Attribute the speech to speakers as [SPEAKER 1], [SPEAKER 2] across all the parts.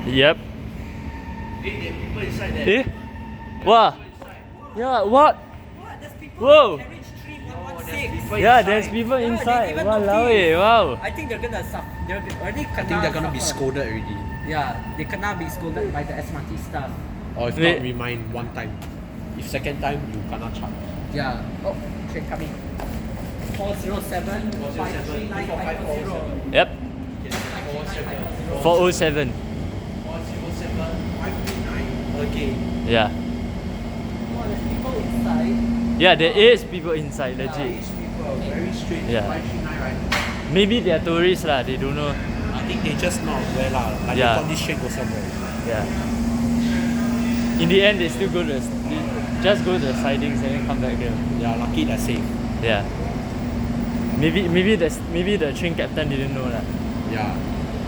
[SPEAKER 1] Yep.
[SPEAKER 2] There are people inside there.
[SPEAKER 1] Eh? Wow. Yeah, what?
[SPEAKER 3] What? There's people
[SPEAKER 1] Whoa.
[SPEAKER 3] in carriage 3116.
[SPEAKER 1] Yeah, there's people inside.
[SPEAKER 3] even
[SPEAKER 1] Walao
[SPEAKER 3] notice.
[SPEAKER 1] eh, wow.
[SPEAKER 3] I think they're gonna suffer. They're already
[SPEAKER 2] I think they're gonna be
[SPEAKER 3] suffer.
[SPEAKER 2] scolded already.
[SPEAKER 3] Yeah, they cannot be scolded by the SMRT staff.
[SPEAKER 2] Or if
[SPEAKER 1] Wait.
[SPEAKER 2] not, remind one time. If second time, you cannot charge.
[SPEAKER 3] Yeah. Oh, train coming. 407 539 540.
[SPEAKER 1] Yep. 407.
[SPEAKER 2] 407 539. Okay.
[SPEAKER 1] Yeah.
[SPEAKER 3] Oh, there's people inside.
[SPEAKER 1] Yeah, there is people inside, legit.
[SPEAKER 2] These people very straight.
[SPEAKER 1] Yeah.
[SPEAKER 2] 539, right?
[SPEAKER 1] Maybe they are tourists lah, they don't know.
[SPEAKER 2] I think they just not aware lah. Like
[SPEAKER 1] Yeah.
[SPEAKER 2] they thought this train go somewhere.
[SPEAKER 1] Yeah. In the end, they still go to the, they just go to the sidings and then come back here.
[SPEAKER 2] Yeah, lucky they're safe.
[SPEAKER 1] Yeah. Maybe the train captain didn't know lah.
[SPEAKER 2] Yeah.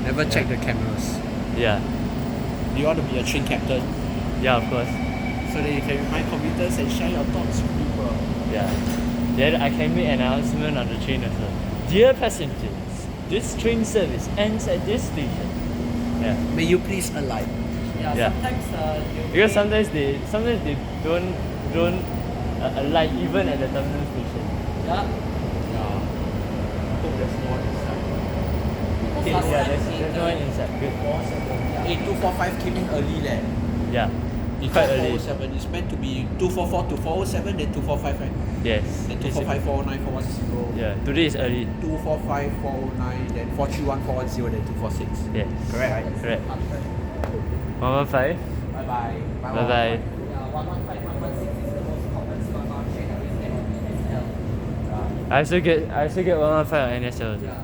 [SPEAKER 2] Never check the cameras.
[SPEAKER 1] Yeah.
[SPEAKER 2] Do you want to be a train captain?
[SPEAKER 1] Yeah, of course.
[SPEAKER 2] So that you can remind commuters and share your thoughts with people.
[SPEAKER 1] Yeah. Then I can make an announcement on the train as well. Dear passengers, this train service ends at this station. Yeah.
[SPEAKER 2] May you please alight.
[SPEAKER 3] Yeah,
[SPEAKER 1] Yeah.
[SPEAKER 3] sometimes
[SPEAKER 1] Because sometimes they don't alight even at the terminal station.
[SPEAKER 3] yeah.
[SPEAKER 2] Yeah. I hope there's no one inside.
[SPEAKER 1] Okay,
[SPEAKER 3] Last
[SPEAKER 1] yeah,
[SPEAKER 3] time
[SPEAKER 1] there's no one inside. Good.
[SPEAKER 2] 245 came in early leh.
[SPEAKER 1] Yeah.
[SPEAKER 2] Before
[SPEAKER 1] Quite early.
[SPEAKER 2] 407, it's meant to be 244 to 407, then 245, right?
[SPEAKER 1] Yes.
[SPEAKER 2] Then
[SPEAKER 1] It's-
[SPEAKER 2] 245, 409, 410.
[SPEAKER 1] Yeah. Today is early.
[SPEAKER 2] 245, 409, then 431, 410, then 246.
[SPEAKER 1] Yes.
[SPEAKER 2] Correct, right?
[SPEAKER 1] Correct. 115.
[SPEAKER 2] Bye bye.
[SPEAKER 1] Bye bye.
[SPEAKER 3] Yeah, 115, 116 is the most common train that is NSL.
[SPEAKER 1] I also get 115 on NSL. Also.
[SPEAKER 3] Yeah.